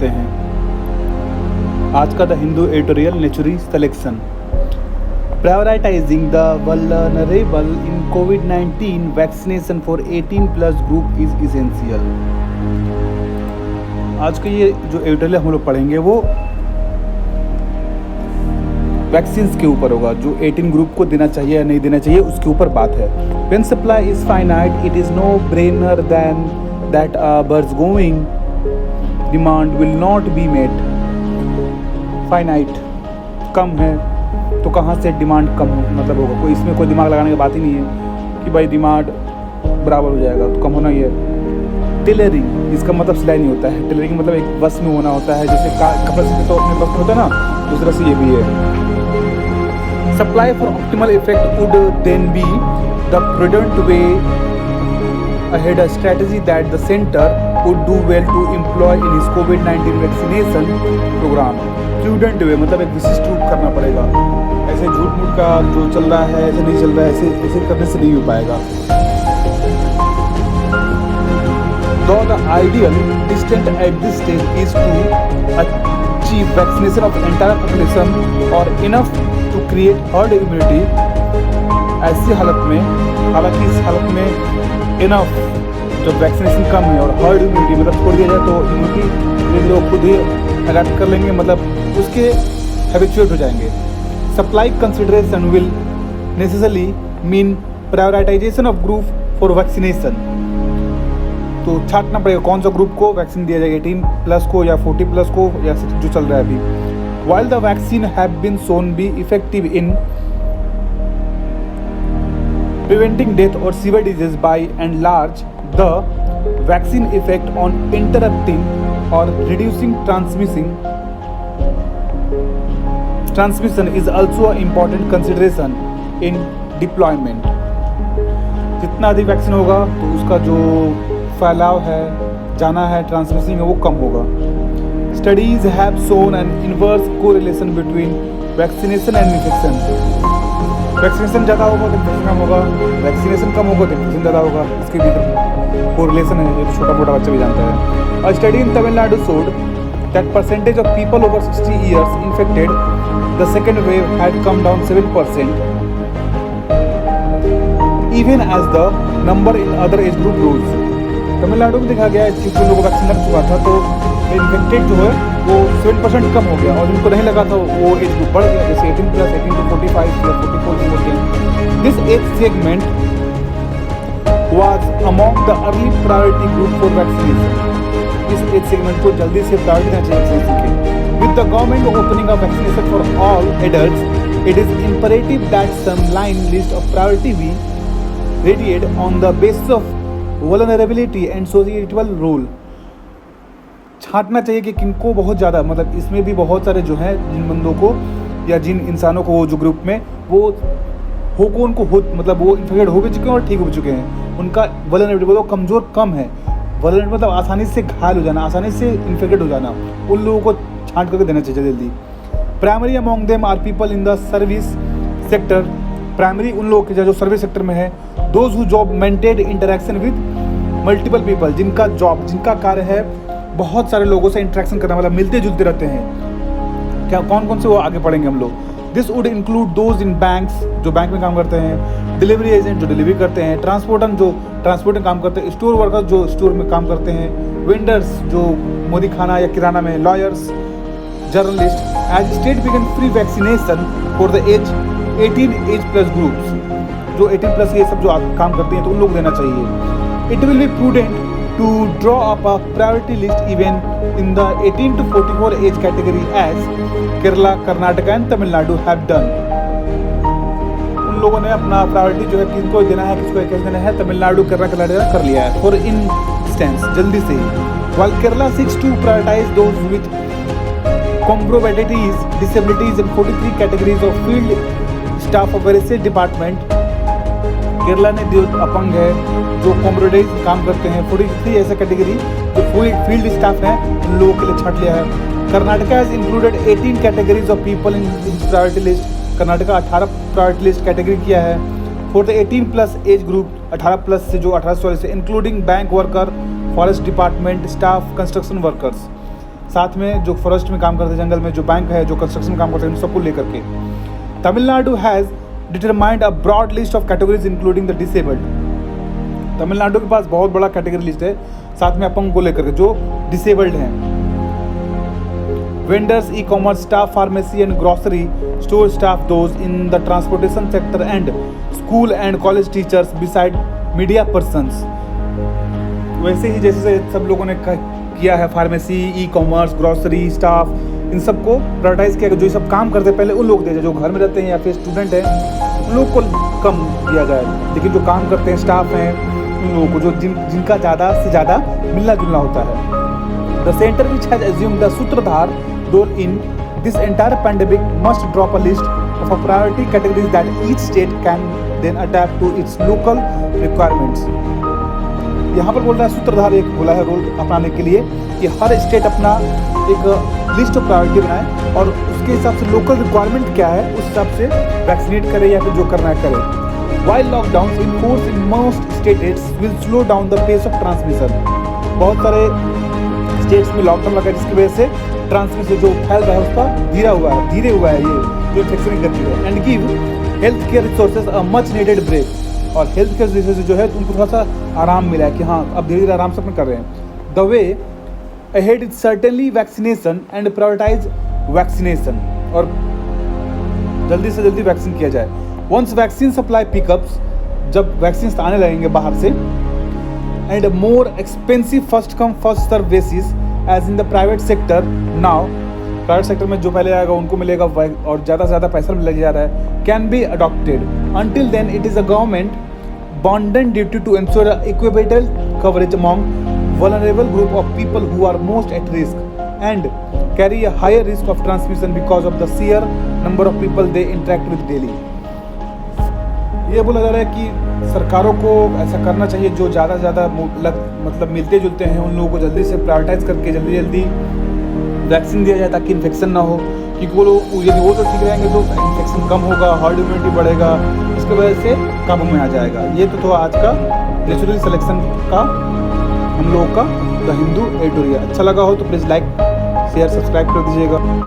करते हैं। आज का the Hindu editorial नेचुरी selection. Prioritising the vulnerable in covid vaccination for 18+ group is essential. आज का ये जो एडिटोरियल हम लोग पढ़ेंगे वो वैक्सीन्स के ऊपर होगा, जो 18 ग्रुप को देना चाहिए या नहीं देना चाहिए उसके ऊपर बात है। When supply is finite, it is no brainer than that a burst going demand will not be met. Finite कम है तो कहाँ से डिमांड कम मतलब होगा, कोई इसमें कोई दिमाग लगाने की बात ही नहीं है कि भाई डिमांड बराबर हो जाएगा, तो कम होना ही है। टेलरिंग, इसका मतलब सिलाई नहीं होता है। टेलरिंग मतलब एक बस में होना होता है, जैसे कपड़ा सिलते तो अपने बस में होता है ना, दूसरी तरह से ये भी है। Supply for optimal effect would then be the prudent way ahead, a strategy that the center would do well to employ in its COVID-19 vaccination program. Prudent way मतलब एक विशिष्ट रूप करना पड़ेगा। ऐसे झूठ मूठ का जो चल रहा है, ऐसे नहीं चल रहा है, ऐसे करने से नहीं हो पाएगा। Though the ideal distant at this stage is to achieve vaccination of entire population or enough to create herd immunity, ऐसी हालत में, हालांकि इस हालत में इनफ जब वैक्सीनेशन कम है और हर्ड इम्यूनिटी मतलब छोड़ दिया जाए तो इम्यूनिटी लोग खुद ही अडेप्ट कर लेंगे, मतलब उसके हैबिचुएट हो जाएंगे। Supply consideration will necessarily mean prioritisation of group for vaccination. तो छांटना पड़ेगा कौन सा ग्रुप को वैक्सीन दिया जाएगा, 18+ को या 40+ को या जो चल रहा है अभी। While the vaccine have been shown be effective in preventing death or severe disease by and large, the vaccine effect on interrupting or reducing transmission is also an important consideration in deployment. जितना अधिक vaccine होगा तो उसका जो फैलाव है, जाना है, ट्रांसमिशन है वो कम होगा। Studies have shown an inverse correlation between vaccination and infection. Vaccination ज़्यादा होगा तो इन्फेक्शन कम होगा, वैक्सीनेशन कम होगा तो इन्फेक्शन ज़्यादा होगा। इसके भी कोरिलेशन है, ये छोटा मोटा बच्चा भी जानता है। A study in Tamil Nadu showed that percentage of people over 60 years infected, the second wave had come down 7%, even as the number in other age group rose. Tamil Nadu में देखा गया है कि जो लोगों को वैक्सीन लग चुका था तो इन्फेक्टेड जो है वो 7% कम हो गया, और जिनको नहीं लगा था वो एज ग्रुप बढ़ गया, जैसे 18+, 18 to 45 या 44 to 40। This age segment was among the early priority group for vaccination. इस एज सेगमेंट को जल्दी से प्रायोरिटी देना चाहिए वैक्सीनेशन के। With the government opening of vaccination for all adults, it is imperative that some line list of priority be radiate on the basis of vulnerability and societal role. छांटना चाहिए कि किनको बहुत ज़्यादा, मतलब इसमें भी बहुत सारे जो हैं जिन बंदों को या जिन इंसानों को वो जो ग्रुप में वो हो को उनको हो मतलब वो इन्फेक्टेड हो भी चुके हैं और ठीक हो भी चुके हैं, उनका वल्नरेबिलिटी वो कमज़ोर कम है। वल्नरेबिलिटी मतलब आसानी से घायल हो जाना, आसानी से इन्फेक्टेड हो जाना, उन लोगों को छांट करके देना चाहिए जल्दी। Primary among them are people in the service sector. Primary उन लोगों के जो सर्विस सेक्टर में है। Those who job maintain interaction with multiple people, जिनका जॉब, जिनका कार्य है बहुत सारे लोगों से इंटरेक्शन करना, मतलब मिलते जुलते रहते हैं। क्या कौन कौन से वो आगे पढ़ेंगे हम लोग। This would include those in banks, जो बैंक में काम करते हैं, डिलीवरी एजेंट जो डिलीवरी करते हैं, ट्रांसपोर्टर जो ट्रांसपोर्ट में काम करते हैं, स्टोर वर्कर्स जो स्टोर में काम करते हैं, वेंडर्स जो मोदी खाना या किराना में, lawyers, journalist. As state began free vaccination for the age 18+ groups, जो 18+ ये सब जो काम करते हैं तो उन लोग देना चाहिए। It will be prudent to draw up a priority list even in the 18 to 44 age category as Kerala, Karnataka and Tamil Nadu have done. उन लोगों ने अपना प्रायोरिटी जो है किनको देना है, किसको कैसे देना है, तमिलनाडु, केरला कर लिया है फॉर इंस्टेंस जल्दी से ही। While Kerala seeks to prioritize those with comorbidities, disabilities and 43 categories of field staff of various department, Kerala ने जो अपंग है, जो कॉम्प्रोडाइज काम करते हैं, 43 ऐसा कैटेगरी जो फील्ड स्टाफ हैं उन लोगों के लिए छांट लिया है। Karnataka has included 18 categories of people in priority list. Karnataka 18 priority list category किया है फॉर द 18+ एज ग्रुप, 18+ से जो 18 से, including bank worker, forest department staff, construction workers. साथ में जो फॉरेस्ट में काम करते हैं, जंगल में जो बैंक है, जो कंस्ट्रक्शन में काम करते हैं, उन सबको लेकर के। Tamil Nadu has determined a broad list of categories including the disabled. Tamil Nadu के पास बहुत बड़ा कैटेगरी लिस्ट है, साथ में अपंग को लेकर के, जो डिसेबल्ड हैं। Vendors, e commerce staff, pharmacy and grocery store staff, those in the transportation sector and school and college teachers beside media persons. वैसे ही जैसे सब लोगों ने किया है, pharmacy, e commerce, grocery staff, इन सबको प्रायोरिटाइज किया, जो ये सब काम करते हैं पहले उन लोग दिया जाए, जो घर में रहते हैं या फिर स्टूडेंट हैं उन लोग को कम दिया जाए, लेकिन जो काम करते हैं स्टाफ हैं उन लोगों को, जो जिनका ज़्यादा से ज़्यादा मिलना जुलना होता है। The centre which has assumed the सूत्रधार role in this entire pandemic must drop a list of a priority categories that each state can then adapt to its local requirements. यहाँ पर बोल रहा है सूत्रधार एक बोला है रोल अपनाने के लिए कि हर स्टेट अपना एक लिस्ट ऑफ प्रायोरिटी बनाए और उसके हिसाब से लोकल रिक्वायरमेंट क्या है उस हिसाब से वैक्सीनेट करे या फिर जो करना है करे। While lockdown in force in most states will slow down the pace of transmission. बहुत सारे स्टेट्स में लॉकडाउन लगा है जिसकी वजह से ट्रांसमिशन जो फैल रहा है उसका धीरे हुआ है ये जो इन्फेक्शन की गति है। And give health care resources a much needed break. और हेल्थ केयर रिसोर्सेज जो है उनको थोड़ा सा आराम मिला है कि हाँ अब धीरे धीरे आराम से अपन कर रहे हैं। The way ahead is certainly vaccination and prioritize vaccination, और जल्दी से जल्दी वैक्सीन किया जाए। वंस वैक्सीन सप्लाई पिकअप्स, जब वैक्सीन आने लगेंगे बाहर से, and more expensive first come first serve basis as in the private sector. Now private sector में जो पहले आएगा उनको मिलेगा और ज़्यादा से ज़्यादा पैसा मिल जा रहा है, can be adopted. Until then it is a government bounden duty to ensure equitable coverage among vulnerable group of people who are most at risk and carry a higher risk of transmission because of the sheer number of people they interact with daily। ये बोला जा रहा है कि सरकारों को ऐसा करना चाहिए जो ज़्यादा से ज़्यादा मतलब मिलते जुलते हैं उन लोगों को जल्दी से प्रायोरिटाइज करके जल्दी वैक्सीन दिया जाए ताकि इन्फेक्शन ना हो, क्योंकि वो लोग यदि वो तो ठीक रहेंगे तो इन्फेक्शन कम होगा, हर्ड इम्यूनिटी बढ़ेगा, इसकी वजह से काबू में आ जाएगा। ये तो था आज का नेचुरल सिलेक्शन का हम लोगों का द हिंदू एडिटोरियल। अच्छा लगा हो तो प्लीज़ लाइक शेयर सब्सक्राइब कर दीजिएगा।